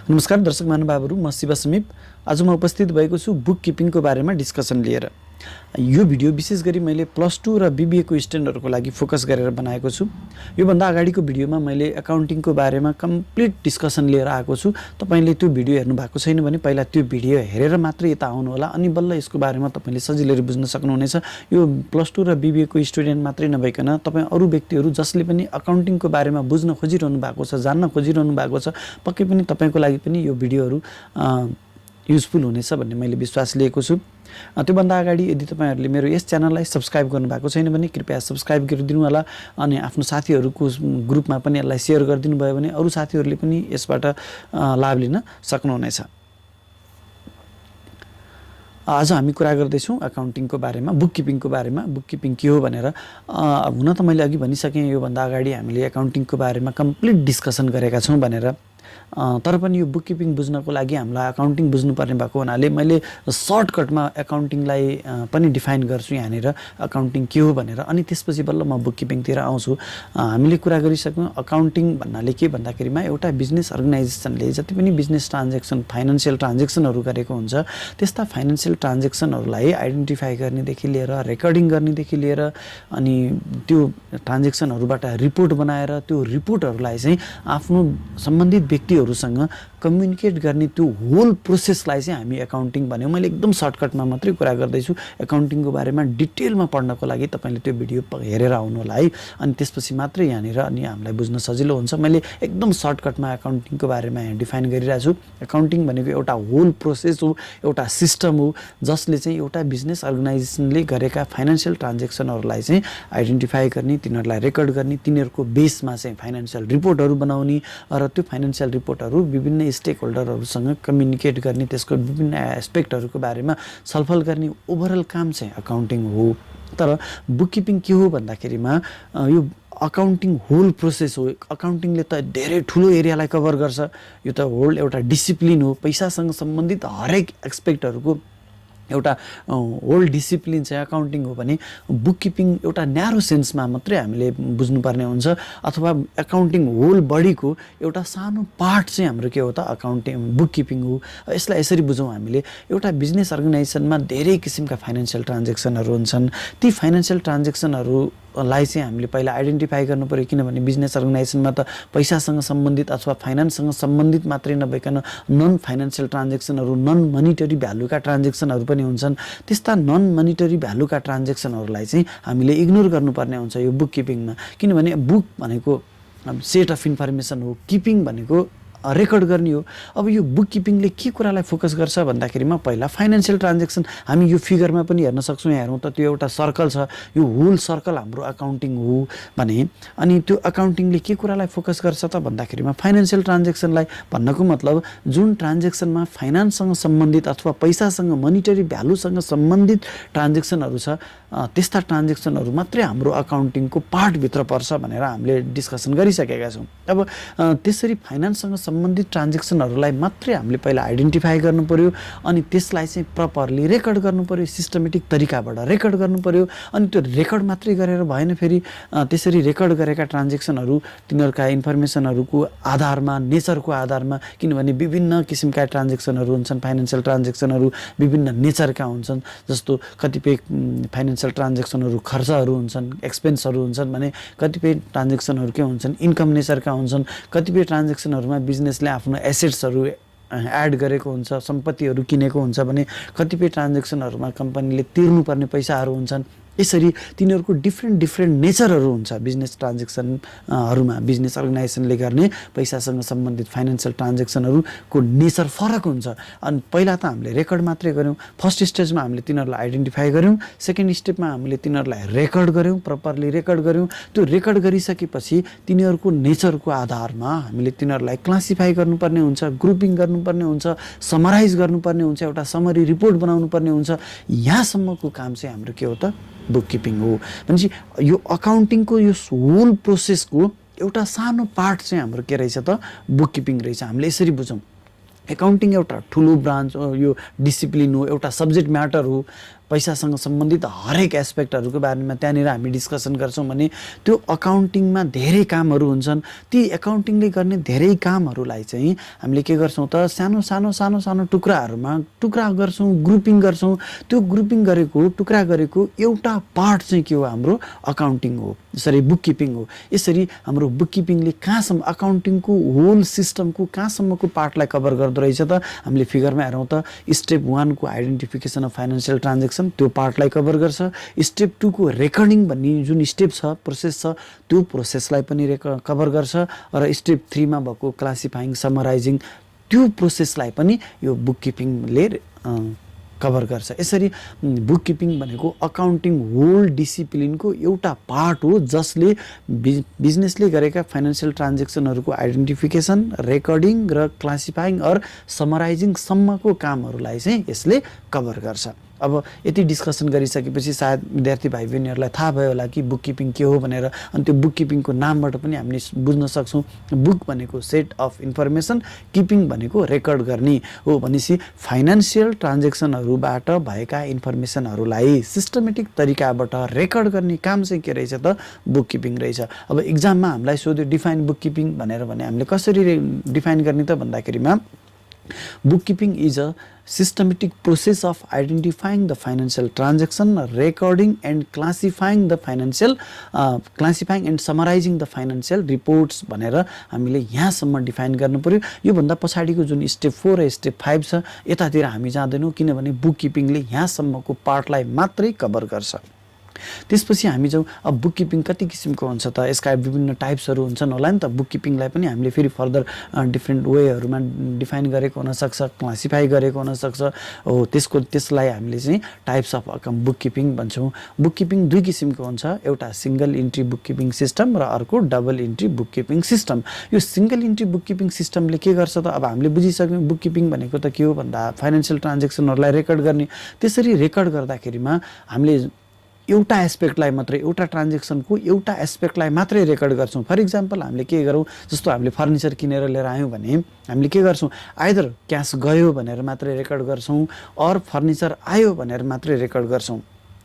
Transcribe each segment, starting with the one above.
नमस्कार दर्शक महानुभावहरू, म शिव समीप। आज म उपस्थित भएको छु बुक किपिङको बारेमा डिस्कसन लिएर। यो भिडियो विशेष गरी मैले +2 र बीबीए को स्टुडेन्टहरुको लागि फोकस गरेर बनाएको छु। यो भन्दा अगाडिको भिडियोमा मैले अकाउन्टिङको बारेमा कम्प्लिट डिस्कसन लिएर आएको छु। तपाईले त्यो भिडियो हेर्नु भएको छैन भने पहिला त्यो भिडियो हेरेर मात्र यता आउनु होला, अनि बल्ल यसको बारेमा तपाईले सजिलै बुझ्न सक्नुहुनेछ। यो +2 र बीबीए को स्टुडेन्ट मात्रै नभइकन तपाई अरु व्यक्तिहरु जसले पनि अकाउन्टिङको बारेमा बुझ्न खोजिरहनु भएको छ, जान्न खोजिरहनु भएको छ, पक्कै पनि तपाईको लागि पनि यो भिडियोहरु युजफुल हुनेछ भन्ने मैले विश्वास लिएको छु। त्यो भन्दा अगाडि यदि तपाईहरुले मेरो यस च्यानललाई सब्स्क्राइब गर्नुभएको छैन भने कृपया सब्स्क्राइब गरिदिनु होला, अनि आफ्नो साथीहरुको ग्रुपमा पनि यसलाई शेयर गरिदिनु भयो भने अरु साथीहरुले पनि यसबाट लाभ लिन सक्नुहुनेछ। आज हामी कुरा गर्दैछौं अकाउन्टिङको बारेमा, बुक किपिङको बारेमा। बुक किपिङ के हो भनेर हुन त मैले अघि भनिसकेँ, यो भन्दा अगाडि हामीले अकाउन्टिङको बारेमा कम्प्लिट डिस्कसन गरेका छौं भनेर। तर पनि यो बुक किपिङ बुझ्नको लागि हामीलाई अकाउन्टिङ बुझ्नुपर्ने भएको हुनाले मैले सर्टकटमा अकाउन्टिङलाई पनि डिफाइन गर्छु यहाँनिर, अकाउन्टिङ के हो भनेर। अनि त्यसपछि बल्ल म बुक किपिङतिर आउँछु। हामीले कुरा गरिसक्यौं अकाउन्टिङ भन्नाले के भन्दाखेरिमा एउटा बिजनेस अर्गनाइजेसनले जति पनि बिजनेस ट्रान्ज्याक्सन, फाइनान्शियल ट्रान्ज्याक्सनहरु गरेको हुन्छ, त्यस्ता फाइनान्शियल ट्रान्ज्याक्सनहरुलाई आइडेन्टिफाई गर्नेदेखि लिएर रेकर्डिङ गर्नेदेखि लिएर अनि त्यो ट्रान्ज्याक्सनहरुबाट रिपोर्ट बनाएर त्यो रिपोर्टहरुलाई चाहिँ आफ्नो सम्बन्धित व्यक्तिहरुसँग कम्युनिकेट गर्ने त्यो होल प्रोसेसलाई चाहिँ हामी अकाउन्टिङ भन्यौं। मैले एकदम सर्टकटमा मात्रै कुरा गर्दै छु। अकाउन्टिङको बारेमा डिटेलमा पढ्नको लागि तपाईले त्यो भिडियो हेरेर आउनु होला है, अनि त्यसपछि मात्रै यहाँनिर अनि हामीलाई बुझ्न सजिलो हुन्छ। मैले एकदम सर्टकटमा अकाउन्टिङको बारेमा यहाँ डिफाइन गरिरहेको छु। अकाउन्टिङ भनेको एउटा होल प्रोसेस हो, एउटा सिस्टम हो जसले चाहिँ एउटा बिजनेस अर्गनाइजेसनले गरेका फाइनान्शियल ट्रान्ज्याक्सनहरुलाई चाहिँ आइडेन्टिफाई गर्ने, तिनीहरुलाई रेकर्ड गर्ने, तिनीहरुको बेसमा चाहिँ फाइनान्शियल रिपोर्टहरु बनाउने र त्यो फाइनान्शियल रिपोर्टहरु विभिन्न स्टेक होल्डरहरुसँग कम्युनिकेट गर्ने, त्यसको विभिन्न एस्पेक्टहरुको बारेमा छलफल गर्ने ओभरअल काम चाहिँ अकाउन्टिङ हो। तर बुक किपिङ के हो भन्दाखेरिमा यो अकाउन्टिङ होल प्रोसेस हो। अकाउन्टिङले त धेरै ठुलो एरियालाई कभर गर्छ। यो त होल एउटा डिसिप्लिन हो, पैसासँग सम्बन्धित हरेक एस्पेक्टहरुको एउटा होल डिसिप्लिन चाहिँ अकाउन्टिङ हो भने बुक किपिङ एउटा न्यारो सेन्समा मात्रै हामीले बुझ्नुपर्ने हुन्छ, अथवा अकाउन्टिङ होल बडीको एउटा सानो पार्ट चाहिँ हाम्रो के हो त अकाउन्टिङ बुक किपिङ हो। यसलाई यसरी बुझौँ हामीले, एउटा बिजनेस अर्गनाइजेसनमा धेरै किसिमका फाइनान्शियल ट्रान्ज्याक्सनहरु हुन्छन्। ती फाइनान्शियल ट्रान्ज्याक्सनहरुलाई चाहिँ हामीले पहिला आइडेन्टिफाई गर्नु पर्यो, किनभने बिजनेस अर्गनाइजेसनमा त पैसासँग सम्बन्धित अथवा फाइनान्ससँग सम्बन्धित मात्रै नभइकन नन फाइनान्शियल ट्रान्ज्याक्सनहरु, नन मनिटरी भ्यालुका ट्रान्ज्याक्सनहरु पनि हुन्छन्। त्यस्ता नन मनिटरी भ्यालुका ट्रान्ज्याक्सनहरुलाई चाहिँ हामीले इग्नोर गर्नुपर्ने हुन्छ यो बुक किपिङमा, किनभने बुक भनेको सेट अफ इन्फर्मेसन हो, किपिङ भनेको रेकर्ड गर्ने हो। अब यो बुक किपिङले के कुरालाई फोकस गर्छ भन्दाखेरिमा पहिला फाइनान्शियल ट्रान्ज्याक्सन, हामी यो फिगरमा पनि हेर्न सक्छौं। यहाँ हेरौँ त त्यो एउटा सर्कल छ, यो होल सर्कल हाम्रो अकाउन्टिङ हो भने, अनि त्यो अकाउन्टिङले के कुरालाई फोकस गर्छ त भन्दाखेरिमा फाइनान्शियल ट्रान्ज्याक्सनलाई। भन्नको मतलब जुन ट्रान्ज्याक्सनमा फाइनान्ससँग सम्बन्धित अथवा पैसासँग मनिटरी भ्यालुसँग सम्बन्धित ट्रान्ज्याक्सनहरु छ, त्यस्ता ट्रान्ज्याक्सनहरु मात्रै हाम्रो अकाउन्टिङको पार्टभित्र पर्छ भनेर हामीले डिस्कसन गरिसकेका छौं। अब त्यसरी फाइनान्ससँग सम्बन्धित ट्रान्ज्याक्सनहरुलाई मात्रै हामीले पहिला आइडेन्टिफाई गर्नु पर्यो, अनि त्यसलाई चाहिँ प्रपरली रेकर्ड गर्नु पर्यो, सिस्टमेटिक तरिकाबाट रेकर्ड गर्नु पर्यो। अनि त्यो रेकर्ड मात्रै गरेर भएन, फेरि त्यसरी रेकर्ड गरेका ट्रान्ज्याक्सनहरु तिनीहरुका इन्फर्मेसनहरुको आधारमा, नेचरको आधारमा, किनभने विभिन्न किसिमका ट्रान्ज्याक्सनहरु हुन्छन्, फाइनान्शियल ट्रान्ज्याक्सनहरु विभिन्न नेचरका हुन्छन्। जस्तो कतिपय फाइनान्शियल ट्रान्ज्याक्सनहरु खर्चहरु हुन्छन्, एक्सपेन्सहरु हुन्छन् भने कतिपय ट्रान्ज्याक्सनहरु के हुन्छन् इन्कम नेचरका हुन्छन्। कतिपय ट्रान्ज्याक्सनहरुमा बिजनेसले आफ्नो एसेट्सहरु एड गरेको हुन्छ, सम्पत्तिहरु किनेको हुन्छ भने कतिपय ट्रान्ज्याक्सनहरुमा कम्पनीले तिर्नुपर्ने पैसाहरु हुन्छन्। यसरी तिनीहरुको डिफ्रेन्ट नेचरहरु हुन्छ बिजनेस ट्रान्ज्याक्सनहरुमा। बिजनेस अर्गनाइजेसनले गर्ने पैसासँग सम्बन्धित फाइनान्शियल ट्रान्ज्याक्सनहरुको नेचर फरक हुन्छ। अनि पहिला त हामीले रेकर्ड मात्रै गर्यौं, फर्स्ट स्टेजमा हामीले तिनीहरुलाई आइडेन्टिफाई गर्यौं, सेकेन्ड स्टेपमा हामीले तिनीहरुलाई रेकर्ड गर्यौं, प्रपरली रेकर्ड गर्यौं। त्यो रेकर्ड गरिसकेपछि तिनीहरुको नेचरको आधारमा हामीले तिनीहरुलाई क्लासिफाई गर्नुपर्ने हुन्छ, ग्रुपिङ गर्नुपर्ने हुन्छ, समराइज गर्नुपर्ने हुन्छ, एउटा समरी रिपोर्ट बनाउनु पर्ने हुन्छ। यहाँसम्मको काम चाहिँ हाम्रो के हो त बुक किपिङ हो। भनेपछि यो अकाउन्टिङको यो होल प्रोसेसको एउटा सानो पार्ट चाहिँ हाम्रो के रहेछ त बुक किपिङ रहेछ। हामीले यसरी बुझौँ, अकाउन्टिङ एउटा ठुलो ब्रान्च हो, यो डिसिप्लिन हो, एउटा सब्जेक्ट म्याटर हो। पैसासँग सम्बन्धित हरेक एस्पेक्टहरूको बारेमा त्यहाँनिर हामी डिस्कसन गर्छौँ भने त्यो अकाउन्टिङमा धेरै कामहरू हुन्छन्। ती एकाउन्टिङले गर्ने धेरै कामहरूलाई चाहिँ हामीले के गर्छौँ त सानो सानो सानो सानो टुक्राहरूमा टुक्रा गर्छौँ, ग्रुपिङ गर्छौँ। त्यो ग्रुपिङ गरेको टुक्रा गरेको एउटा पार्ट चाहिँ के हो, हाम्रो अकाउन्टिङ हो, जसरी बुक किपिङ हो। यसरी हाम्रो बुक किपिङले कहाँसम्म अकाउन्टिङको होल सिस्टमको कहाँसम्मको पार्टलाई कभर गर्दो रहेछ त हामीले फिगरमा हेरौँ त स्टेप 1 को आइडेन्टिफिकेसन अफ फाइनेन्सियल ट्रान्जेक्सन त्यो पार्टलाई कभर गर्छ। स्टेप 2 को रेकर्डिङ भन्ने जुन स्टेप छ, प्रोसेस छ, त्यो प्रोसेसलाई पनि कभर गर्छ। र स्टेप 3 मा भएको क्लासिफाइङ, समराइजिङ त्यो प्रोसेसलाई पनि यो बुक किपिङले कभर गर्छ। यसरी बुक किपिङ भनेको अकाउन्टिङ होल डिसिप्लिनको एउटा पार्ट हो जसले बिजनेसले गरेका फाइनेन्सियल ट्रान्जेक्सनहरूको आइडेन्टिफिकेसन, रेकर्डिङ र क्लासिफाइङ अर समराइजिङ सम्मको कामहरूलाई चाहिँ यसले कभर गर्छ। अब यति डिस्कसन गरिसकेपछि सायद विद्यार्थी भाइ बहिनीहरूलाई थाहा भयो होला कि बुक किपिङ के हो भनेर। अनि त्यो बुक किपिङको नामबाट पनि हामीले बुझ्न सक्छौँ, बुक भनेको सेट अफ इन्फर्मेसन, किपिङ भनेको रेकर्ड गर्ने हो। भनेपछि फाइनेन्सियल ट्रान्जेक्सनहरूबाट भएका इन्फर्मेसनहरूलाई सिस्टमेटिक तरिकाबाट रेकर्ड गर्ने काम चाहिँ के रहेछ त बुक किपिङ रहेछ। अब इक्जाममा हामीलाई सोध्यो डिफाइन बुक किपिङ भनेर भने हामीले कसरी डिफाइन गर्ने त भन्दाखेरिमा bookkeeping is a systematic process of identifying the financial transaction, recording and classifying and summarizing the financial reports भनेर हामीले यहाँसम्म डिफाइन गर्नु पर्यो। यो भन्दा पछाडिको जुन स्टेप 4 र स्टेप 5 छ यतातिर हामी जाँदैनौँ, किनभने बुक किपिङले यहाँसम्मको पार्टलाई मात्रै कभर गर्छ। त्यसपछि हामी जाउँ अब बुक किपिङ कति किसिमको हुन्छ त, यसका विभिन्न टाइप्सहरू हुन्छन् होला नि त। बुक किपिङलाई पनि हामीले फेरि फर्दर डिफ्रेन्ट वेहरूमा डिफाइन गरेको हुनसक्छ, क्लासिफाई गरेको हुनसक्छ हो। त्यसलाई हामीले चाहिँ टाइप्स अफ बुक किपिङ भन्छौँ। बुक किपिङ दुई किसिमको हुन्छ, एउटा single entry book keeping system र अर्को double entry book keeping system. यो सिङ्गल इन्ट्री बुक किपिङ सिस्टमले के गर्छ त, अब हामीले बुझिसक्यौँ बुक किपिङ भनेको त के हो भन्दा फाइनेन्सियल ट्रान्जेक्सनहरूलाई रेकर्ड गर्ने। त्यसरी रेकर्ड गर्दाखेरिमा हामीले एउटा एस्पेक्टलाई मात्रै, एउटा ट्रान्जेक्सनको एउटा एस्पेक्टलाई मात्रै रेकर्ड गर्छौँ। फर इक्जाम्पल हामीले के गरौँ, जस्तो हामीले फर्निचर किनेर लिएर आयौँ भने हामीले के गर्छौँ, आइदर क्यास गयो भनेर मात्रै रेकर्ड गर्छौँ अर फर्निचर आयो भनेर मात्रै रेकर्ड गर्छौँ,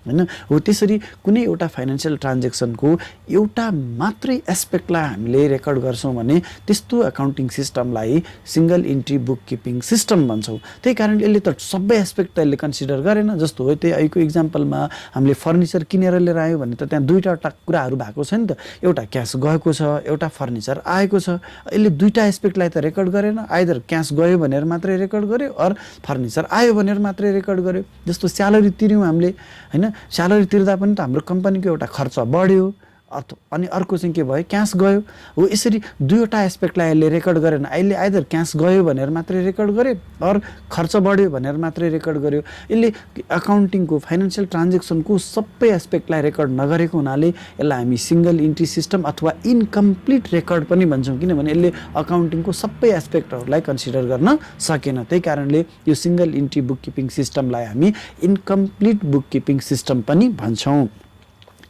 हैन। हो त्यसरी कुनै एउटा फाइनेन्सियल ट्रान्जेक्सनको एउटा मात्रै एस्पेक्टलाई हामीले रेकर्ड गर्छौँ भने त्यस्तो एकाउन्टिङ सिस्टमलाई single entry book keeping system भन्छौँ। त्यही कारण यसले त सबै एस्पेक्ट यसले कन्सिडर गरेन। जस्तो हो त्यही अहिलेको इक्जाम्पलमा हामीले फर्निचर किनेर लिएर आयौँ भने त त्यहाँ दुईवटा कुराहरू भएको छ नि त, एउटा क्यास गएको छ, एउटा फर्निचर आएको छ। यसले दुईवटा एस्पेक्टलाई त रेकर्ड गरेन, आइदर क्यास गयो भनेर मात्रै रेकर्ड गर्यो अर फर्निचर आयो भनेर मात्रै रेकर्ड गर्यो। जस्तो स्यालेरी तिर्यौँ हामीले, हैन, स्यालेरी तिर्दा पनि त हाम्रो कम्पनीको एउटा खर्च बढ्यो अनि अर्को चाहिँ के भयो, क्यास गयो हो। यसरी दुईवटा एस्पेक्टलाई यसले रेकर्ड गरेन, अहिले आइदर क्यास गयो भनेर मात्रै रेकर्ड गर्यो अर खर्च बढ्यो भनेर मात्रै रेकर्ड गर्यो। यसले अकाउन्टिङको फाइनेन्सियल ट्रान्जेक्सनको सबै एस्पेक्टलाई रेकर्ड नगरेको हुनाले यसलाई हामी सिङ्गल इन्ट्री सिस्टम अथवा इन्कम्प्लिट रेकर्ड पनि भन्छौँ, किनभने यसले अकाउन्टिङको सबै एस्पेक्टहरूलाई कन्सिडर गर्न सकेन। त्यही कारणले यो सिङ्गल इन्ट्री बुक किपिङ सिस्टमलाई हामी इन्कम्प्लिट बुक किपिङ सिस्टम पनि भन्छौँ।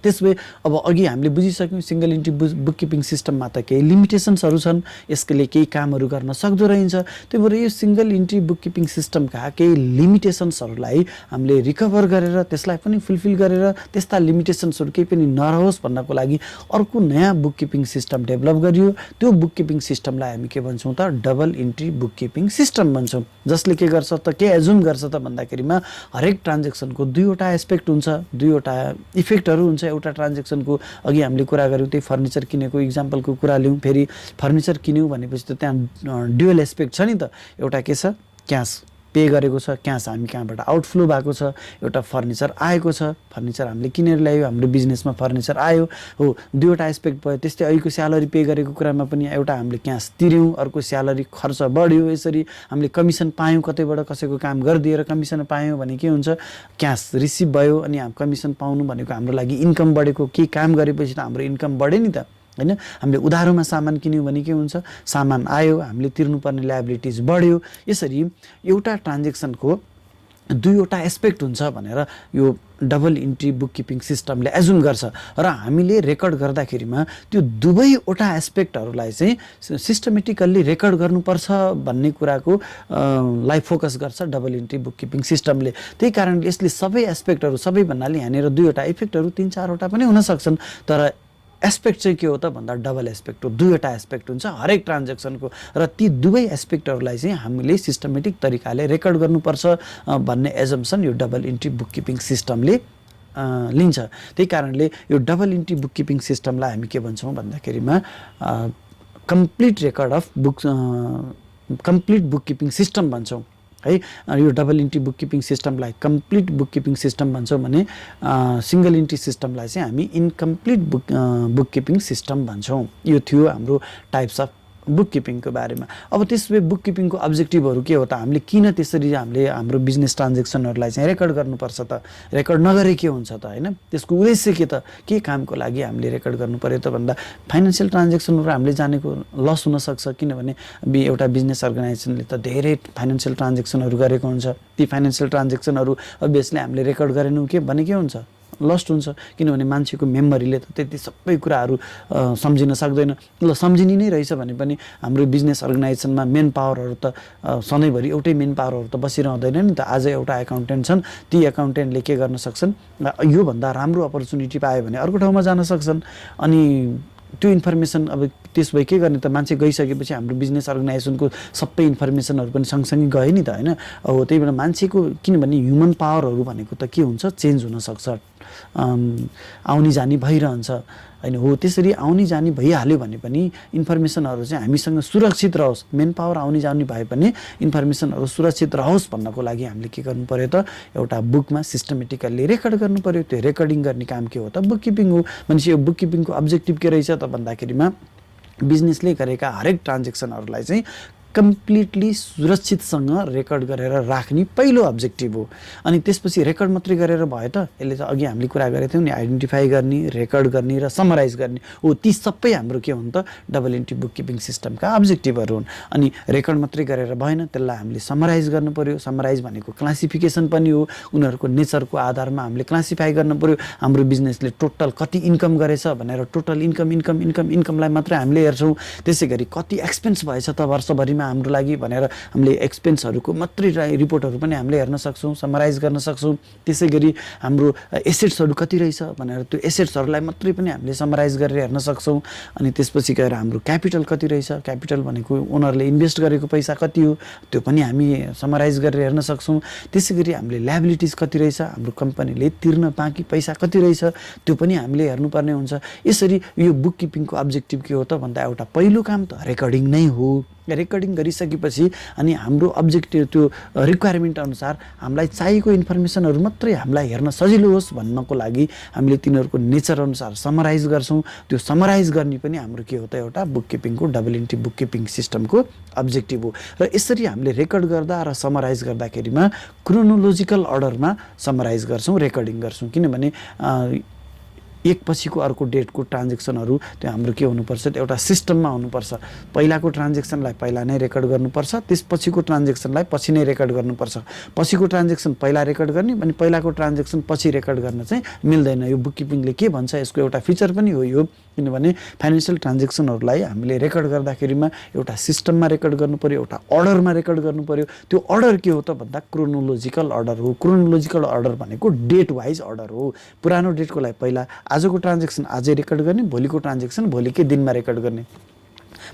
त्यसो भए अब अघि हामीले बुझिसक्यौँ सिङ्गल इन्ट्री बुक किपिङ सिस्टममा त केही लिमिटेसन्सहरू छन्, यसले केही कामहरू गर्न सक्दो रहेछ। त्यही भएर यो सिङ्गल इन्ट्री बुक किपिङ सिस्टमका केही लिमिटेसन्सहरूलाई हामीले रिकभर गरेर त्यसलाई पनि फुलफिल गरेर त्यस्ता लिमिटेसन्सहरू केही पनि नरहोस् भन्नको लागि अर्को नयाँ बुक किपिङ सिस्टम डेभलप गरियो। त्यो बुक किपिङ सिस्टमलाई हामी के भन्छौँ त, double entry book keeping system भन्छौँ। जसले के गर्छ त, के एजुम गर्छ त भन्दाखेरिमा हरेक ट्रान्जेक्सनको दुईवटा एस्पेक्ट हुन्छ, दुईवटा इफेक्टहरू हुन्छ एउटा ट्रान्जेक्सनको। अघि हामीले कुरा गऱ्यौँ त्यही फर्निचर किनेको इक्जाम्पलको कुरा लिउँ, फेरि फर्निचर किन्यौँ भनेपछि त त्यहाँ डुअल एस्पेक्ट छ नि त, एउटा के छ, क्यास पे गरेको छ, क्यास हामी कहाँबाट आउटफ्लो भएको छ, एउटा फर्निचर आएको छ, फर्निचर हामीले किनेर ल्यायो, हाम्रो बिजनेसमा फर्निचर आयो हो, दुईवटा एस्पेक्ट भयो। त्यस्तै अहिलेको स्यालेरी पे गरेको कुरामा पनि एउटा हामीले क्यास तिर्यौँ, अर्को स्यालेरी खर्च बढ्यो। यसरी हामीले कमिसन पायौँ, कतैबाट कसैको काम गरिदिएर कमिसन पायौँ भने के हुन्छ, क्यास रिसिभ भयो अनि हामी कमिसन पाउनु भनेको हाम्रो लागि इन्कम बढेको, केही काम गरेपछि त हाम्रो इन्कम बढ्यो नि त, हैन। हामीले उधारोमा सामान किन्यौँ भने के हुन्छ, सामान आयो, हामीले तिर्नुपर्ने लायबिलिटिज बढ्यो। यसरी एउटा ट्रान्जेक्सनको दुईवटा एस्पेक्ट हुन्छ भनेर यो डबल इन्ट्री बुककिपिङ सिस्टमले एजुम गर्छ र हामीले रेकर्ड गर्दाखेरिमा त्यो दुवैवटा एस्पेक्टहरूलाई चाहिँ सिस्टमेटिकल्ली रेकर्ड गर्नुपर्छ भन्ने कुराको लाई फोकस गर्छ डबल इन्ट्री बुककिपिङ सिस्टमले। त्यही कारणले यसले सबै एस्पेक्टहरू, सबै भन्नाले यहाँनिर दुईवटा इफेक्टहरू 3-4वटा पनि हुन सक्छन्, तर एस्पेक्ट चाहिँ के हो त भन्दा डबल एस्पेक्ट हो, दुईवटा एस्पेक्ट हुन्छ हरेक ट्रान्जेक्सनको र ती दुवै एस्पेक्टहरूलाई चाहिँ हामीले सिस्टमेटिक तरिकाले रेकर्ड गर्नुपर्छ भन्ने एजम्सन यो डबल इन्ट्री बुककिपिङ सिस्टमले लिन्छ। त्यही कारणले यो डबल इन्ट्री बुककिपिङ सिस्टमलाई हामी के भन्छौँ भन्दाखेरिमा complete record of book complete bookkeeping system भन्छौँ है। यो डबल इन्ट्री बुककिपिङ सिस्टमलाई कम्प्लिट बुककिपिङ सिस्टम भन्छौँ भने सिङ्गल इन्ट्री सिस्टमलाई चाहिँ हामी इन्कम्प्लिट बुककिपिङ सिस्टम भन्छौँ। यो थियो हाम्रो टाइप्स अफ बुककिपिङको बारेमा। अब त्यसो भए बुककिपिङको अब्जेक्टिभहरू के हो त, हामीले किन त्यसरी हामीले हाम्रो बिजनेस ट्रान्जेक्सनहरूलाई चाहिँ रेकर्ड गर्नुपर्छ त, रेकर्ड नगरे के हुन्छ त होइन, त्यसको उद्देश्य के त, के कामको लागि हामीले रेकर्ड गर्नु पर्यो त भन्दा फाइनेन्सियल ट्रान्जेक्सनहरू हामीले जानेको लस हुनसक्छ, किनभने एउटा बिजनेस अर्गनाइजेसनले त धेरै फाइनेन्सियल ट्रान्जेक्सनहरू गरेको हुन्छ, ती फाइनेन्सियल ट्रान्जेक्सनहरू अभियसली हामीले रेकर्ड गरेनौँ के भने के हुन्छ, लस्ट हुन्छ, किनभने मान्छेको मेमोरीले त त्यति सबै कुराहरू सम्झिन सक्दैन। ल सम्झिने नै रहेछ भने पनि हाम्रो बिजनेस अर्गनाइजेसनमा मेन पावरहरू त सधैँभरि एउटै मेन पावरहरू त बसिरहँदैन नि त। आज एउटा एकाउन्टेन्ट छन्, ती एकाउन्टेन्टले के गर्न सक्छन्, योभन्दा राम्रो अपर्च्युनिटी पायो भने अर्को ठाउँमा जान सक्छन्, अनि त्यो इन्फर्मेसन अब त्यस भए के गर्ने त, मान्छे गइसकेपछि हाम्रो बिजनेस अर्गनाइजेसनको सबै इन्फर्मेसनहरू पनि सँगसँगै गयो नि त होइन। अब त्यही भएर मान्छेको, किनभने ह्युमन पावरहरू भनेको त के हुन्छ, चेन्ज हुनसक्छ, आउने जाने भइरहन्छ होइन। हो त्यसरी आउने जाने भइहाल्यो भने पनि इन्फर्मेसनहरू चाहिँ हामीसँग सुरक्षित रहोस्, मेन पावर आउने जाने भए पनि इन्फर्मेसनहरू सुरक्षित रहोस् भन्नको लागि हामीले के गर्नु पर्यो त, एउटा बुकमा सिस्टमेटिकल्ली रेकर्ड गर्नु पर्यो। त्यो रेकर्डिङ गर्ने काम के हो त, बुककिपिङ हो। भनेपछि यो बुककिपिङको अब्जेक्टिभ के रहेछ त भन्दाखेरिमा बिजनेसले गरेका हरेक ट्रान्जेक्सनहरूलाई चाहिँ कम्प्लिटली सुरक्षितसँग रेकर्ड गरेर राख्ने पहिलो अब्जेक्टिभ हो। अनि त्यसपछि रेकर्ड मात्रै गरेर भयो त, यसले त अघि हामीले कुरा गरेको थियौँ नि, आइडेन्टिफाई गर्ने, रेकर्ड गर्ने र समराइज गर्ने हो, ती सबै हाम्रो के हुन् त, डबल इन्ट्री बुककिपिङ सिस्टमका अब्जेक्टिभहरू हुन्। अनि रेकर्ड मात्रै गरेर भएन, त्यसलाई हामीले समराइज गर्नु पर्यो। समराइज भनेको क्लासिफिकेसन पनि हो, उनीहरूको नेचरको आधारमा हामीले क्लासिफाई गर्नु पर्यो। हाम्रो बिजनेसले टोटल कति इन्कम गरेछ भनेर टोटल इन्कमलाई मात्रै हामीले हेर्छौँ। त्यसै गरी कति एक्सपेन्स भएछ त वर्षभरिमा हाम्रो लागि भनेर हामीले एक्सपेन्सहरूको मात्रै रिपोर्टहरू पनि हामीले हेर्न सक्छौँ, समराइज गर्न सक्छौँ। त्यसै गरी हाम्रो एसेट्सहरू कति रहेछ भनेर त्यो एसेट्सहरूलाई मात्रै पनि हामीले समराइज गरेर हेर्न सक्छौँ। अनि त्यसपछि गएर हाम्रो क्यापिटल कति रहेछ, क्यापिटल भनेको ओनरले इन्भेस्ट गरेको पैसा कति हो, त्यो पनि हामी समराइज गरेर हेर्न सक्छौँ। त्यसै गरी हामीले ल्याबिलिटिज कति रहेछ, हाम्रो कम्पनीले तिर्न बाँकी पैसा कति रहेछ, त्यो पनि हामीले हेर्नुपर्ने हुन्छ। यसरी यो बुककिपिङको अब्जेक्टिभ के हो त भन्दा एउटा पहिलो काम त रेकर्डिङ नै हो। रेकर्डिङ गरिसकेपछि अनि हाम्रो अब्जेक्टिभ त्यो रिक्वायरमेन्ट अनुसार हामीलाई चाहिएको इन्फर्मेसनहरू मात्रै हामीलाई हेर्न सजिलो होस् भन्नको लागि हामीले तिनीहरूको नेचर अनुसार समराइज गर्छौँ। त्यो समराइज गर्ने पनि हाम्रो के हो त, एउटा बुककिपिङको डबल इन्ट्री बुककिपिङ सिस्टमको अब्जेक्टिभ हो। र यसरी हामीले रेकर्ड गर्दा र समराइज गर्दाखेरिमा क्रोनोलोजिकल अर्डरमा समराइज गर्छौँ, रेकर्डिङ गर्छौँ। किनभने एक पछिको अर्को डेटको ट्रान्जेक्सनहरू त्यो हाम्रो के हुनुपर्छ, एउटा सिस्टममा हुनुपर्छ। पहिलाको ट्रान्जेक्सनलाई पहिला नै रेकर्ड गर्नुपर्छ, त्यसपछिको ट्रान्जेक्सनलाई पछि नै रेकर्ड गर्नुपर्छ। पछिको ट्रान्जेक्सन पहिला रेकर्ड गर्ने अनि पहिलाको ट्रान्जेक्सन पछि रेकर्ड गर्न चाहिँ मिल्दैन। यो बुककिपिङले के भन्छ, यसको एउटा फिचर पनि हो यो, किनभने फाइनेन्सियल ट्रान्जेक्सनहरूलाई हामीले रेकर्ड गर्दाखेरिमा एउटा सिस्टममा रेकर्ड गर्नु पर्यो, एउटा अर्डरमा रेकर्ड गर्नु पर्यो। त्यो अर्डर के हो त भन्दा क्रोनोलोजिकल अर्डर हो। क्रोनोलोजिकल अर्डर भनेको डेट वाइज अर्डर हो। पुरानो डेटको लागि पहिला आजको ट्रान्जेक्सन आजै रेकर्ड गर्ने, भोलिको ट्रान्जेक्सन भोलिकै दिनमा रेकर्ड गर्ने,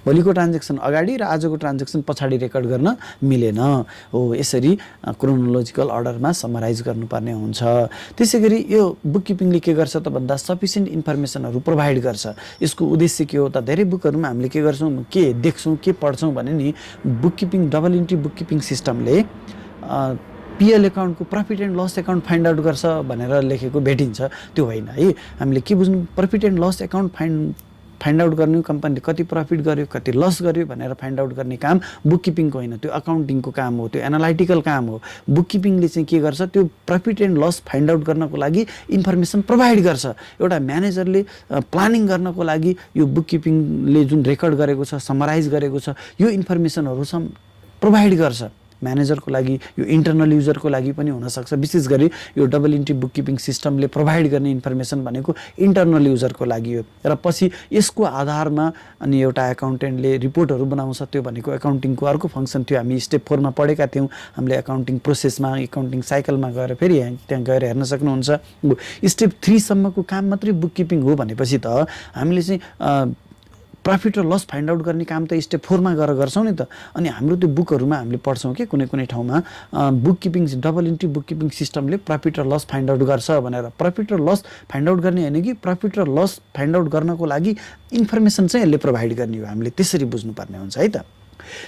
भोलिको ट्रान्जेक्सन अगाडि र आजको ट्रान्जेक्सन पछाडि रेकर्ड गर्न मिलेन हो। यसरी क्रोनोलोजिकल अर्डरमा समराइज गर्नुपर्ने हुन्छ। त्यसै गरी यो बुककिपिङले के गर्छ त भन्दा सफिसियन्ट इन्फर्मेसनहरू प्रोभाइड गर्छ। यसको उद्देश्य के हो त, धेरै बुकहरूमा हामीले के गर्छौँ, के देख्छौँ, के पढ्छौँ भने नि बुककिपिङ डबल इन्ट्री बुककिपिङ सिस्टमले पिएल एकाउन्टको profit and loss account find out गर्छ भनेर लेखेको भेटिन्छ। त्यो होइन है। हामीले के बुझ्नु, profit and loss account find out गर्ने, कम्पनीले कति प्रफिट गर्यो कति लस गर्यो भनेर फाइन्ड आउट गर्ने काम बुककिपिङको होइन, त्यो अकाउन्टिङको काम हो, त्यो एनालाइटिकल काम हो। बुककिपिङले चाहिँ के गर्छ, त्यो profit and loss find out गर्नको लागि इन्फर्मेसन प्रोभाइड गर्छ। एउटा म्यानेजरले प्लानिङ गर्नको लागि यो बुककिपिङले जुन रेकर्ड गरेको छ, समराइज गरेको छ, यो इन्फर्मेसनहरू प्रोभाइड गर्छ। म्यानेजरको लागि, यो इन्टरनल युजरको लागि पनि हुनसक्छ। विशेष गरी यो डबल इन्ट्री बुककिपिङ सिस्टमले प्रोभाइड गर्ने इन्फर्मेसन भनेको इन्टरनल युजरको लागि हो। र पछि यसको आधारमा अनि एउटा एकाउन्टेन्टले रिपोर्टहरू बनाउँछ, त्यो भनेको एकाउन्टिङको अर्को फङ्सन थियो। हामी स्टेप 4 मा पढेका थियौँ। हामीले एकाउन्टिङ प्रोसेसमा, एकाउन्टिङ साइकलमा गएर फेरि त्यहाँ गएर हेर्न सक्नुहुन्छ। स्टेप 3 सम्मको काम मात्रै बुककिपिङ हो भनेपछि त हामीले चाहिँ प्रफिट र लस फाइन्ड आउट गर्ने काम त स्टेप 4 मा गएर गर्छौँ नि त। अनि हाम्रो त्यो बुकहरूमा हामीले पढ्छौँ कि कुनै कुनै ठाउँमा बुककिपिङ डबल इन्ट्री बुककिपिङ सिस्टमले प्रफिट र लस फाइन्ड आउट गर्छ भनेर। प्रफिट र लस फाइन्ड आउट गर्ने होइन कि प्रफिट र लस फाइन्ड आउट गर्नको लागि इन्फर्मेसन चाहिँ यसले प्रोभाइड गर्ने हो। हामीले त्यसरी बुझ्नुपर्ने हुन्छ है त।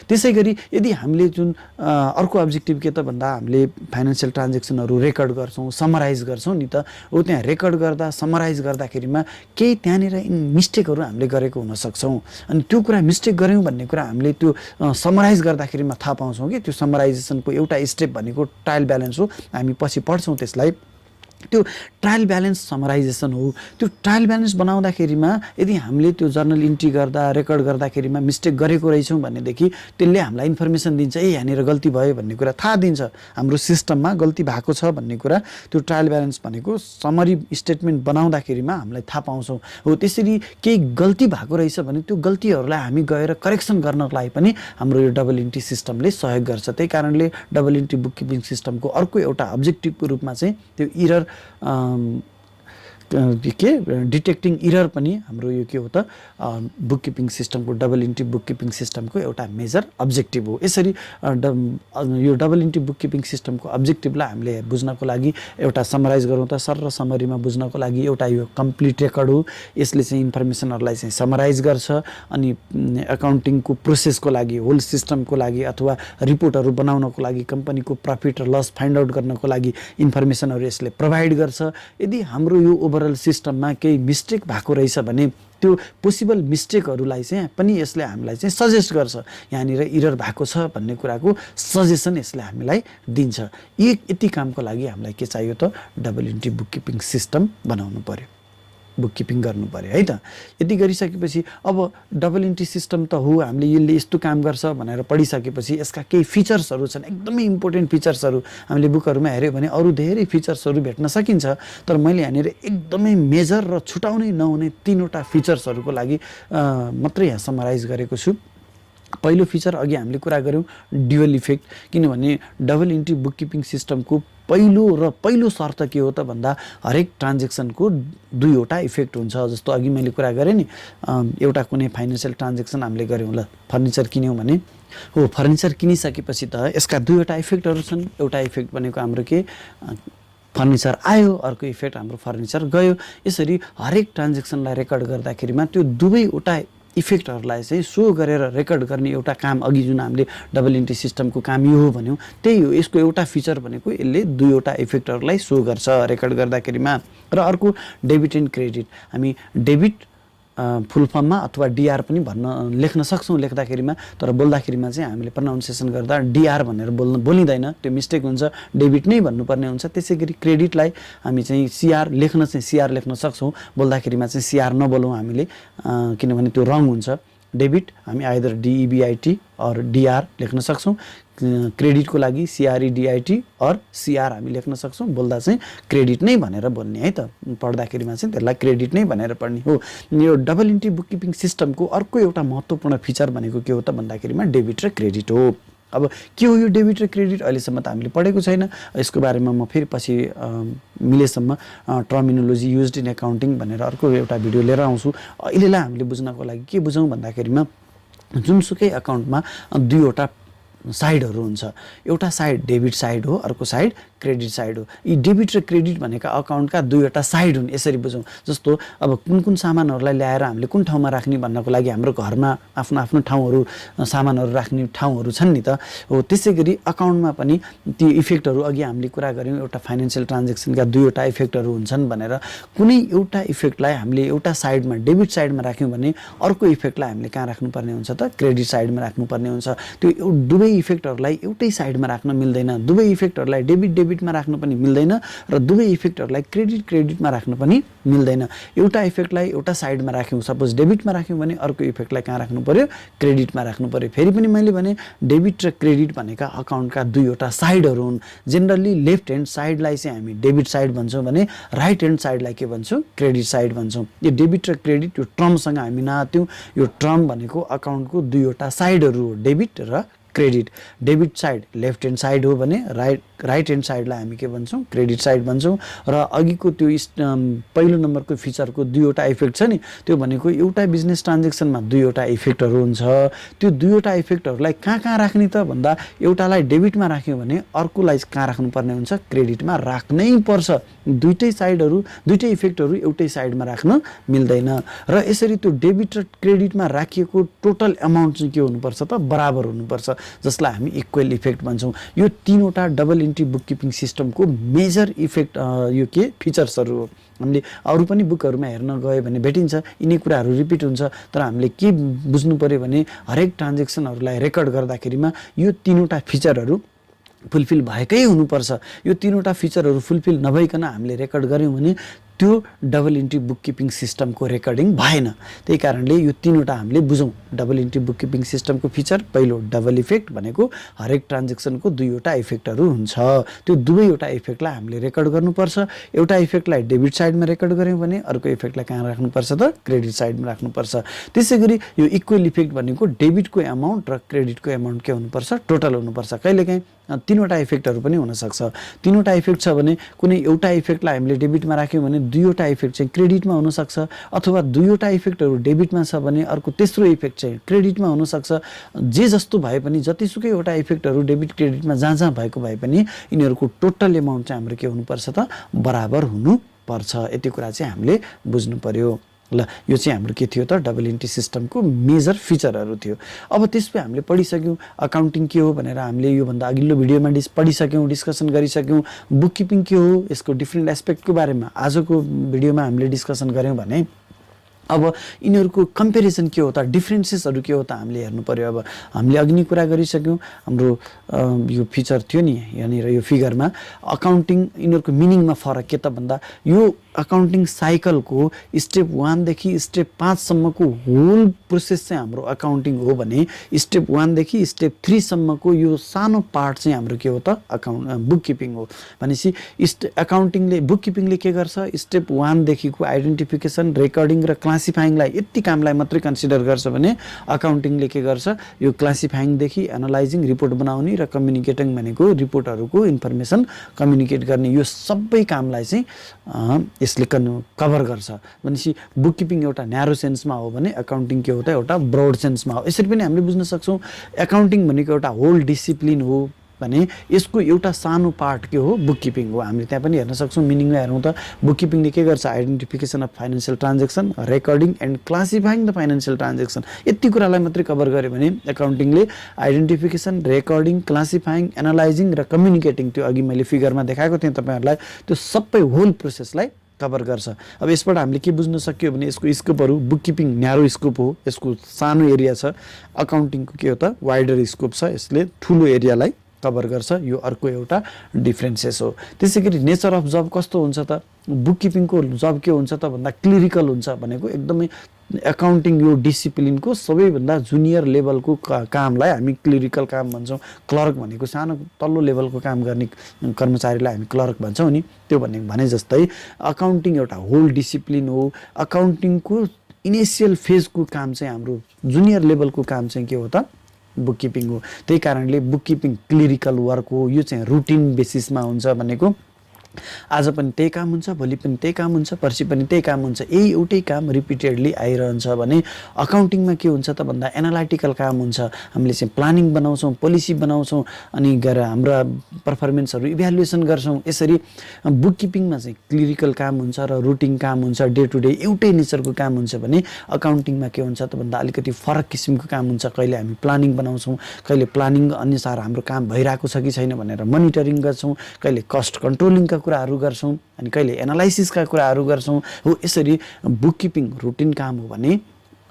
त्यसै गरी यदि हामीले जुन अर्को अब्जेक्टिभ के त भन्दा हामीले फाइनेन्सियल ट्रान्जेक्सनहरू रेकर्ड गर्छौँ, समराइज गर्छौँ नि त। हो त्यहाँ रेकर्ड गर्दा, समराइज गर्दाखेरिमा केही त्यहाँनिर मिस्टेकहरू हामीले गरेको हुनसक्छौँ। अनि त्यो कुरा मिस्टेक गऱ्यौँ भन्ने कुरा हामीले त्यो समराइज गर्दाखेरिमा थाहा पाउँछौँ कि त्यो समराइजेसनको एउटा स्टेप भनेको ट्रायल ब्यालेन्स हो। हामी पछि पढ्छौँ त्यसलाई। त्यो ट्रायल ब्यालेन्स समराइजेसन हो। त्यो ट्रायल ब्यालेन्स बनाउँदाखेरिमा यदि हामीले त्यो जर्नल इन्ट्री गर्दा, रेकर्ड गर्दाखेरिमा मिस्टेक गरेको रहेछौँ भनेदेखि त्यसले हामीलाई इन्फर्मेसन दिन्छ, यहाँनिर गल्ती भयो भन्ने कुरा थाहा दिन्छ। हाम्रो सिस्टममा गल्ती भएको छ भन्ने कुरा त्यो ट्रायल ब्यालेन्स भनेको समरी स्टेटमेन्ट बनाउँदाखेरिमा हामीलाई थाहा पाउँछौँ। हो त्यसरी केही गल्ती भएको रहेछ भने त्यो गल्तीहरूलाई हामी गएर करेक्सन गर्नको लागि पनि हाम्रो यो डबल इन्ट्री सिस्टमले सहयोग गर्छ। त्यही कारणले डबल इन्ट्री बुककिपिङ सिस्टमको अर्को एउटा अब्जेक्टिभको रूपमा चाहिँ त्यो इरर डिटेक्टिङ इरर पनि हाम्रो यो के हो त बुककिपिङ सिस्टमको, डबल इन्ट्री बुककिपिङ सिस्टमको एउटा मेजर अब्जेक्टिभ हो। यसरी यो डबल इन्ट्री बुककिपिङ सिस्टमको अब्जेक्टिभलाई हामीले बुझ्नको लागि एउटा समराइज गरौँ त सर र समरीमा बुझ्नको लागि एउटा यो कम्प्लिट रेकर्ड हो। यसले चाहिँ इन्फर्मेसनहरूलाई चाहिँ समराइज गर्छ अनि एकाउन्टिङको प्रोसेसको लागि, होल सिस्टमको लागि अथवा रिपोर्टहरू बनाउनको लागि, कम्पनीको प्रफिट र लस फाइन्ड आउट गर्नको लागि इन्फर्मेसनहरू यसले प्रोभाइड गर्छ। यदि हाम्रो यो ओभरअल सिस्टममा केही मिस्टेक भएको रहेछ भने त्यो पोसिबल मिस्टेकहरूलाई चाहिँ पनि यसले हामीलाई चाहिँ सजेस्ट गर्छ। यहाँनिर इरर भएको छ भन्ने कुराको सजेसन यसले हामीलाई दिन्छ। यति कामको लागि हामीलाई के चाहियो त डबल इन्ट्री बुककिपिङ सिस्टम बनाउनु पर्यो, बुककिपिङ गर्नु पर्यो है त। यति गरिसकेपछि अब डबल इन्ट्री सिस्टम त हो, हामीले यसले यस्तो काम गर्छ भनेर पढिसकेपछि यसका केही फिचर्सहरू छन्, एकदमै इम्पोर्टेन्ट फिचर्सहरू। हामीले बुकहरूमा हेऱ्यो भने अरू धेरै फिचर्सहरू भेट्न सकिन्छ, तर मैले यहाँनिर एकदमै मेजर र छुटाउनै नहुने 3वटा फिचर्सहरूको लागि मात्रै यहाँ समराइज गरेको छु। पहिलो फिचर अघि हामीले कुरा गऱ्यौँ ड्युअल इफेक्ट। किनभने डबल इन्ट्री बुककिपिङ सिस्टमको पहिलो शर्त के हो त भन्दा हरेक ट्रान्जेक्सनको 2वटा इफेक्ट हुन्छ। जस्तो अघि मैले कुरा गरेँ नि, एउटा कुनै फाइनेन्सियल ट्रान्जेक्सन हामीले गऱ्यौँ, ल फर्निचर किन्यौँ भने हो, फर्निचर किनिसकेपछि त यसका 2वटा इफेक्टहरू छन्। एउटा इफेक्ट भनेको हाम्रो के फर्निचर आयो, अर्को इफेक्ट हाम्रो फर्निचर गयो। यसरी हरेक ट्रान्जेक्सनलाई रेकर्ड गर्दाखेरिमा त्यो दुवैवटा इफेक्टहरूलाई चाहिँ सो गरेर रेकर्ड गर्ने एउटा काम अघि जुन हामीले डबल इन्ट्री सिस्टमको काम यो हो भन्यौँ त्यही हो। यसको एउटा फिचर भनेको यसले 2वटा इफेक्टहरूलाई सो गर्छ रेकर्ड गर्दाखेरिमा। र अर्को डेबिट एन्ड क्रेडिट। हामी डेबिट फुल फर्ममा अथवा डिआर पनि लेख्न सक्छौँ लेख्दाखेरिमा, तर बोल्दाखेरिमा चाहिँ हामीले प्रोनाउन्सिएसन गर्दा डिआर भनेर बोलिँदैन, त्यो मिस्टेक हुन्छ, डेबिट नै भन्नुपर्ने हुन्छ। त्यसै गरी क्रेडिटलाई हामी चाहिँ सिआर लेख्न सक्छौँ, बोल्दाखेरिमा चाहिँ सिआर नबोलौँ हामीले, किनभने त्यो रङ हुन्छ। डेबिट हामी आइदर डिइबिआइटी और डिआर लेख्न सक्छौँ। क्रेडिटको लागि सिआरइडिआइटी और सिआर हामी लेख्न सक्छौँ, बोल्दा चाहिँ क्रेडिट नै भनेर बोल्ने है त। पढ्दाखेरिमा चाहिँ त्यसलाई क्रेडिट नै भनेर पढ्ने हो। यो डबल इन्ट्री बुककिपिङ सिस्टमको अर्को एउटा महत्त्वपूर्ण फिचर भनेको के हो त भन्दाखेरिमा डेबिट र क्रेडिट हो। अब के हो यो डेबिट र क्रेडिट अहिलेसम्म त हामीले पढेको छैन। यसको बारेमा म फेरि पछि मिलेसम्म टर्मिनोलोजी युज्ड इन एकाउन्टिङ भनेर अर्को एउटा भिडियो लिएर आउँछु। अहिलेलाई हामीले बुझ्नको लागि के बुझौँ भन्दाखेरिमा जुनसुकै अकाउन्टमा 2वटा साइडहरू हुन्छ। एउटा साइड डेबिट साइड हो, अर्को साइड क्रेडिट साइड हो। यी डेबिट र क्रेडिट भनेका अकाउन्टका 2वटा साइड हुन्, यसरी बुझौँ। जस्तो अब कुन सामानहरूलाई ल्याएर हामीले कुन ठाउँमा राख्ने भन्नको लागि हाम्रो घरमा आफ्नो आफ्नो ठाउँहरू, सामानहरू राख्ने ठाउँहरू छन् नि त हो। त्यसै गरी अकाउन्टमा पनि ती इफेक्टहरू अघि हामीले कुरा गऱ्यौँ, एउटा फाइनेन्सियल ट्रान्जेक्सनका 2वटा इफेक्टहरू हुन्छन् भनेर। कुनै एउटा इफेक्टलाई हामीले एउटा साइडमा डेबिट साइडमा राख्यौँ भने अर्को इफेक्टलाई हामीले कहाँ राख्नुपर्ने हुन्छ त क्रेडिट साइडमा राख्नुपर्ने हुन्छ। त्यो दुवै इफेक्टहरूलाई एउटै साइडमा राख्न मिल्दैन, दुवै इफेक्टहरूलाई डेबिटमा राख्न पनि मिल्दैन र दुवै इफेक्टहरूलाई क्रेडिटमा राख्न पनि मिल्दैन। एउटा इफेक्टलाई एउटा साइडमा राख्यौँ, सपोज डेबिटमा राख्यौँ भने अर्को इफेक्टलाई कहाँ राख्नु पर्यो, क्रेडिटमा राख्नु पर्यो। फेरि पनि मैले भने डेबिट र क्रेडिट भनेका अकाउन्टका दुईवटा साइडहरू हुन्। जेनरली लेफ्ट ह्यान्ड साइडलाई चाहिँ हामी डेबिट साइड भन्छौँ भने राइट ह्यान्ड साइडलाई के भन्छौँ, क्रेडिट साइड भन्छौँ। यो डेबिट र क्रेडिट यो टर्मसँग हामी नआत्यौँ। यो टर्म भनेको अकाउन्टको दुईवटा साइडहरू हो, डेबिट र credit. Debit side left hand side हो भने राइट ह्यान्ड साइडलाई हामी के भन्छौँ, क्रेडिट साइड भन्छौँ। र अघिको त्यो पहिलो नम्बरको फिचरको दुईवटा इफेक्ट छ नि, त्यो भनेको एउटा बिजनेस ट्रान्जेक्सनमा दुईवटा इफेक्टहरू हुन्छ। त्यो दुईवटा इफेक्टहरूलाई कहाँ राख्ने त भन्दा एउटालाई डेबिटमा राख्यौँ भने अर्कोलाई कहाँ राख्नुपर्ने हुन्छ, क्रेडिटमा राख्नै पर्छ। दुईटै इफेक्टहरू एउटै साइडमा राख्न मिल्दैन। र यसरी त्यो डेबिट र क्रेडिटमा राखिएको टोटल अमाउन्ट चाहिँ के हुनुपर्छ त, बराबर हुनुपर्छ, जसलाई हामी इक्वल इफेक्ट भन्छौँ। यो तीनवटा डबल इन्ट्री बुककिपिङ सिस्टमको मेजर इफेक्ट यो के फिचर्सहरू हो। हामीले अरू पनि बुकहरूमा हेर्न गयो भने भेटिन्छ, यिनै कुराहरू रिपिट हुन्छ। तर हामीले के बुझ्नु पर्यो भने हरेक ट्रान्जेक्सनहरूलाई रेकर्ड गर्दाखेरिमा यो तीनवटा फिचरहरू फुलफिल भएकै हुनुपर्छ। यो तीनवटा फिचरहरू फुलफिल नभइकन हामीले रेकर्ड गऱ्यौँ भने त्यो डबल इन्ट्री बुककिपिङ सिस्टमको रेकर्डिङ भएन। त्यही कारणले यो तीनवटा हामीले बुझौँ। डबल इन्ट्री बुककिपिङ सिस्टमको फिचर पहिलो डबल इफेक्ट भनेको हरेक ट्रान्जेक्सनको दुईवटा इफेक्टहरू हुन्छ। त्यो दुवैवटा इफेक्टलाई हामीले रेकर्ड गर्नुपर्छ। एउटा इफेक्टलाई डेबिट साइडमा रेकर्ड गऱ्यौँ भने अर्को इफेक्टलाई कहाँ राख्नुपर्छ त, क्रेडिट साइडमा राख्नुपर्छ। त्यसै गरी यो इक्वल इफेक्ट भनेको डेबिटको एमाउन्ट र क्रेडिटको एमाउन्ट के हुनुपर्छ, टोटल हुनुपर्छ। कहिलेकाहीँ तीनवटा इफेक्टहरू पनि हुनसक्छ। तीनवटा इफेक्ट छ भने कुनै एउटा इफेक्टलाई हामीले डेबिटमा राख्यौँ भने दुईवटा इफेक्ट चाहिँ क्रेडिटमा हुनसक्छ, अथवा दुईवटा इफेक्टहरू डेबिटमा छ भने अर्को तेस्रो इफेक्ट चाहिँ क्रेडिटमा हुनसक्छ। जे जस्तो भए पनि, जतिसुकै एउटा इफेक्टहरू डेबिट क्रेडिटमा जहाँ भएको भए पनि यिनीहरूको टोटल एमाउन्ट चाहिँ हाम्रो के हुनुपर्छ त, बराबर हुनुपर्छ। यति कुरा चाहिँ हामीले बुझ्नु पर्यो। ल, यो चाहिँ हाम्रो के थियो त, डबल इन्ट्री सिस्टमको मेजर फिचरहरू थियो। अब त्यसपछि हामीले पढिसक्यौँ अकाउन्टिङ के हो भनेर। हामीले योभन्दा अघिल्लो भिडियोमा पढिसक्यौँ, डिस्कसन गरिसक्यौँ बुककिपिङ के हो, यसको डिफ्रेन्ट एस्पेक्टको बारेमा आजको भिडियोमा हामीले डिस्कसन गऱ्यौँ भने अब यिनीहरूको कम्पेरिजन के हो त, डिफ्रेन्सेसहरू के हो त हामीले हेर्नु पर्यो। अब हामीले अघि नै कुरा गरिसक्यौँ, हाम्रो यो फिचर थियो नि यहाँनिर यो फिगरमा, अकाउन्टिङ यिनीहरूको मिनिङमा फरक के त भन्दा यो अकाउन्टिङ साइकलको स्टेप 1 देखि स्टेप 5 सम्मको होल प्रोसेस चाहिँ हाम्रो अकाउन्टिङ हो भने स्टेप 1 देखि स्टेप 3 सम्मको यो सानो पार्ट चाहिँ हाम्रो के हो त, बुककिपिङ हो। भनेपछि अकाउन्टिङले बुककिपिङले के गर्छ, स्टेप 1 देखिको आइडेन्टिफिकेसन, रेकर्डिङ र क्लासिफाइङलाई यति कामलाई मात्रै कन्सिडर गर्छ भने अकाउन्टिङले के गर्छ, यो क्लासिफाइङदेखि एनालाइजिङ, रिपोर्ट बनाउने र कम्युनिकेटिङ भनेको रिपोर्टहरूको इन्फर्मेसन कम्युनिकेट गर्ने, यो सबै कामलाई चाहिँ यसले कभर गर्छ। भनेपछि बुककिपिङ एउटा न्यारो सेन्समा हो भने अकाउन्टिङ के हो त, एउटा ब्रोड सेन्समा हो। यसरी पनि हामीले बुझ्न सक्छौँ अकाउन्टिङ भनेको एउटा होल डिसिप्लिन हो भने यसको एउटा सानो पार्ट के हो, बुककिपिङ हो। हामीले त्यहाँ पनि हेर्न सक्छौँ, मिनिङमा हेरौँ त बुककिपिङले के गर्छ, identification of financial transaction, recording and classifying the financial transaction, यति कुरालाई मात्रै कभर गर्यो भने अकाउन्टिङले आइडेन्टिफिकेसन, रेकर्डिङ, क्लासिफाइङ, एनालाइजिङ र कम्युनिकेटिङ, त्यो अघि मैले फिगरमा देखाएको थिएँ तपाईँहरूलाई, त्यो सबै होल प्रोसेसलाई कभर गर्छ। अब यसबाट हामीले के बुझ्न सक्यो भने यसको स्कोपहरू, बुककिपिङ न्यारो स्कोप हो, यसको सानो एरिया छ। अकाउन्टिङको के हो त, वाइडर स्कोप छ, यसले ठुलो एरियालाई कभर गर्छ। यो अर्को एउटा डिफ्रेन्सेस हो। त्यसै गरी नेचर अफ जब कस्तो हुन्छ त, बुककिपिङको जब के हुन्छ त भन्दा क्लिरिकल हुन्छ। भनेको एकदमै अकाउन्टिङ यो डिसिप्लिनको सबैभन्दा जुनियर लेभलको कामलाई हामी क्लिरिकल काम भन्छौँ। क्लर्क भनेको सानो तल्लो लेभलको काम गर्ने कर्मचारीलाई हामी क्लर्क भन्छौँ नि, त्यो भने जस्तै अकाउन्टिङ एउटा होल डिसिप्लिन हो। अकाउन्टिङको इनिसियल फेजको काम चाहिँ हाम्रो जुनियर लेभलको काम चाहिँ के हो त, बुककिपिङ हो। त्यही कारणले बुककिपिङ क्लिरिकल वर्क हो। यो चाहिँ रुटिन बेसिसमा हुन्छ। भनेको आज पनि त्यही काम हुन्छ, भोलि पनि त्यही काम हुन्छ, पर्सि पनि त्यही काम हुन्छ, यही एउटै काम रिपिटेडली आइरहन्छ। भने अकाउन्टिङमा के हुन्छ त भन्दा एनालाइटिकल काम हुन्छ। हामीले चाहिँ प्लानिङ बनाउँछौँ, पोलिसी बनाउँछौँ, अनि गएर हाम्रा पर्फर्मेन्सहरू इभ्यालुएसन गर्छौँ। यसरी बुककिपिङमा चाहिँ क्लिरिकल काम हुन्छ र रुटिन काम हुन्छ, डे टु डे एउटै नेचरको काम हुन्छ। भने अकाउन्टिङमा के हुन्छ त भन्दा अलिकति फरक किसिमको काम हुन्छ। कहिले हामी प्लानिङ बनाउँछौँ, कहिले प्लानिङ अनुसार हाम्रो काम भइरहेको छ कि छैन भनेर मोनिटरिङ गर्छौँ, कहिले कस्ट कन्ट्रोलिङका कुराहरू गर्छौँ, अनि कहिले एनालाइसिसका कुराहरू गर्छौँ। हो, यसरी बुककिपिङ रुटिन काम हो भने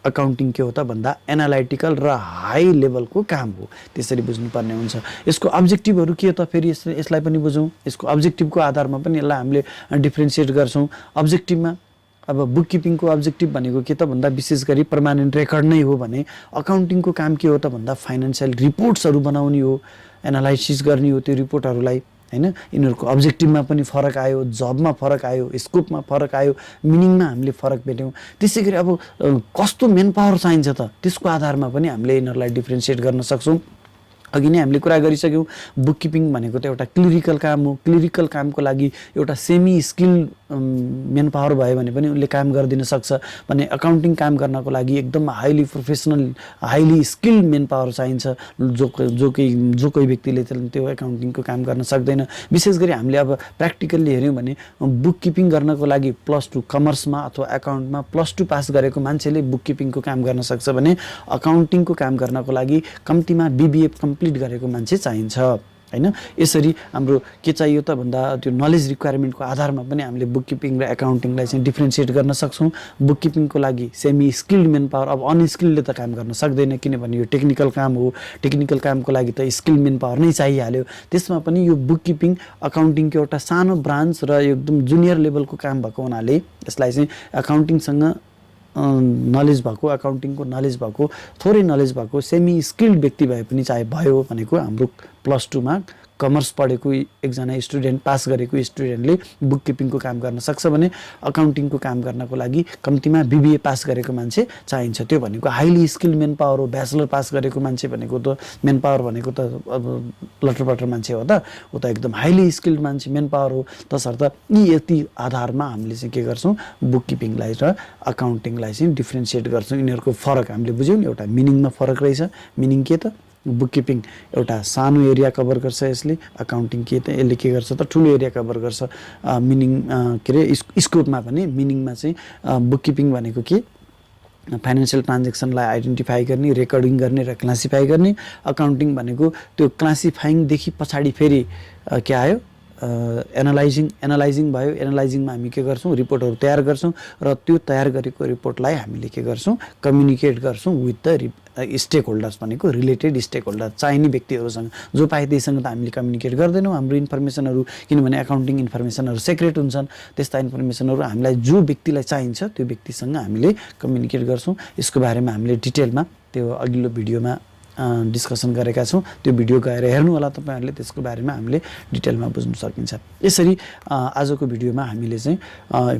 अकाउन्टिङ के हो त भन्दा एनालाइटिकल र हाई लेभलको काम हो, त्यसरी बुझ्नुपर्ने हुन्छ। यसको अब्जेक्टिभहरू के हो त फेरि यसलाई पनि बुझौँ। यसको अब्जेक्टिभको आधारमा पनि यसलाई हामीले डिफ्रेन्सिएट गर्छौँ। अब्जेक्टिभमा अब बुक किपिङको अब्जेक्टिभ भनेको के त भन्दा विशेष गरी पर्मानेन्ट रेकर्ड नै हो भने अकाउन्टिङको काम के हो त भन्दा फाइनेन्सियल रिपोर्ट्सहरू बनाउने हो, एनालाइसिस गर्ने हो त्यो रिपोर्टहरूलाई, हैन। यिनीहरूको अब्जेक्टिभमा पनि फरक आयो, जबमा फरक आयो, स्कोपमा फरक आयो, मिनिङमा हामीले फरक भेट्यौँ। त्यसै गरी अब कस्तो मेन पावर चाहिन्छ त त्यसको आधारमा पनि हामीले यिनीहरूलाई डिफ्रेन्सिएट गर्न सक्छौँ। अघि नै हामीले कुरा गरिसक्यौँ, बुक किपिङ भनेको त एउटा क्लिरिकल काम हो। क्लिरिकल कामको लागि एउटा सेमी स्किल्ड मेन पावर भयो भने पनि उसले काम गरिदिन सक्छ भने अकाउन्टिङ काम गर्नको लागि एकदम highly professional, highly skilled main power चाहिन्छ, जो कोही व्यक्तिले त्यो अकाउन्टिङको काम गर्न सक्दैन। विशेष गरी हामीले अब प्र्याक्टिकल्ली हेऱ्यौँ भने बुक किपिङ गर्नको लागि +2 कमर्समा अथवा एकाउन्टमा +2 पास गरेको मान्छेले बुक किपिङको काम गर्न सक्छ भने अकाउन्टिङको काम गर्नको लागि कम्तीमा BBA कम्प्लिट गरेको मान्छे चाहिन्छ, हैन। यसरी हाम्रो के चाहियो त भन्दा त्यो नलेज रिक्वायरमेन्टको आधारमा पनि हामीले बुक किपिङ र एकाउन्टिङलाई चाहिँ डिफ्रेन्सिएट गर्न सक्छौँ। बुक किपिङको लागि सेमी स्किल्ड मेन पावर, अब अनस्किल्डले त काम गर्न सक्दैन किनभने यो टेक्निकल काम हो। टेक्निकल कामको लागि त स्किल्ड मेन पावर नै चाहिहाल्यो। त्यसमा पनि यो बुक किपिङ अकाउन्टिङको एउटा सानो ब्रान्च र एकदम जुनियर लेभलको काम भएको हुनाले यसलाई चाहिँ अकाउन्टिङसँग नलेज भएको, अकाउन्टिङको नलेज भएको, थोरै नलेज भएको सेमी स्किल्ड व्यक्ति भए पनि चाहे भयो भनेको हाम्रो +2 मा कमर्स पढेको एकजना स्टुडेन्ट, पास गरेको स्टुडेन्टले बुक किपिङको काम गर्न सक्छ भने अकाउन्टिङको काम गर्नको लागि कम्तीमा BBA पास गरेको मान्छे चाहिन्छ। त्यो भनेको हाइली स्किल्ड मेन पावर हो। ब्याचलर पास गरेको मान्छे भनेको त मेन पावर भनेको त अब लटर मान्छे हो त, ऊ त एकदम हाइली स्किल्ड मान्छे मेन पावर हो। तसर्थ यति आधारमा हामीले चाहिँ के गर्छौँ, बुक किपिङलाई र अकाउन्टिङलाई चाहिँ डिफ्रेन्सिएट गर्छौँ। यिनीहरूको फरक हामीले बुझ्यौँ नि, एउटा मिनिङमा फरक रहेछ। मिनिङ के त, बुक किपिङ एउटा सानो एरिया कभर गर्छ, यसले अकाउन्टिङ के त यसले के गर्छ त ठुलो एरिया कभर गर्छ। मिनिङ के अरे स्कोपमा पनि मिनिङमा चाहिँ बुक किपिङ भनेको के फाइनेन्सियल ट्रान्जेक्सनलाई आइडेन्टिफाई गर्ने, रेकर्डिङ गर्ने र क्लासिफाई गर्ने। अकाउन्टिङ भनेको त्यो क्लासिफाइङदेखि पछाडि फेरि के आयो एनालाइजिङ भयो। एनालाइजिङमा हामी के गर्छौँ, रिपोर्टहरू तयार गर्छौँ र त्यो तयार गरेको रिपोर्टलाई हामीले के गर्छौँ, कम्युनिकेट गर्छौँ विथ द स्टेक होल्डर्स भनेको रिलेटेड स्टेक होल्डर चाहिने व्यक्तिहरूसँग। जो पाए त्यहीसँग त हामीले कम्युनिकेट गर्दैनौँ हाम्रो इन्फर्मेसनहरू, किनभने अकाउन्टिङ इन्फर्मेसनहरू सिक्रेट हुन्छन्। त्यस्ता इन्फर्मेसनहरू हामीलाई जो व्यक्तिलाई चाहिन्छ त्यो व्यक्तिसँग हामीले कम्युनिकेट गर्छौँ। यसको बारेमा हामीले डिटेलमा त्यो अघिल्लो भिडियोमा डिस्कसन गरेका छौँ। त्यो भिडियो गएर हेर्नु होला तपाईँहरूले, त्यसको बारेमा हामीले डिटेलमा बुझ्न सकिन्छ। यसरी आजको भिडियोमा हामीले चाहिँ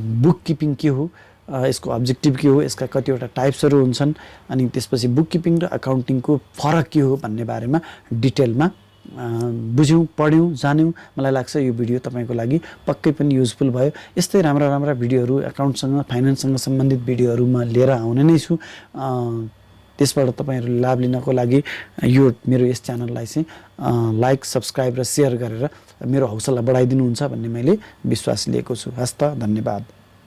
बुक किपिङ के हो, यसको अब्जेक्टिभ के हो, यसका कतिवटा टाइप्सहरू हुन्छन्, अनि त्यसपछि बुक किपिङ र अकाउन्टिङको फरक के हो भन्ने बारेमा डिटेलमा बुझ्यौँ, पढ्यौँ, जान्यौँ। मलाई लाग्छ यो भिडियो तपाईँको लागि पक्कै पनि युजफुल भयो। यस्तै राम्रा भिडियोहरू अकाउन्टसँग, फाइनेन्ससँग सम्बन्धित भिडियोहरू म लिएर आउने नै छु। त्यसबाट तपाईँहरूले लाभ लिनको लागि यो मेरो यस च्यानललाई चाहिँ लाइक, सब्सक्राइब र सेयर गरेर मेरो हौसला बढाइदिनुहुन्छ भन्ने मैले विश्वास लिएको छु। हस्त, धन्यवाद।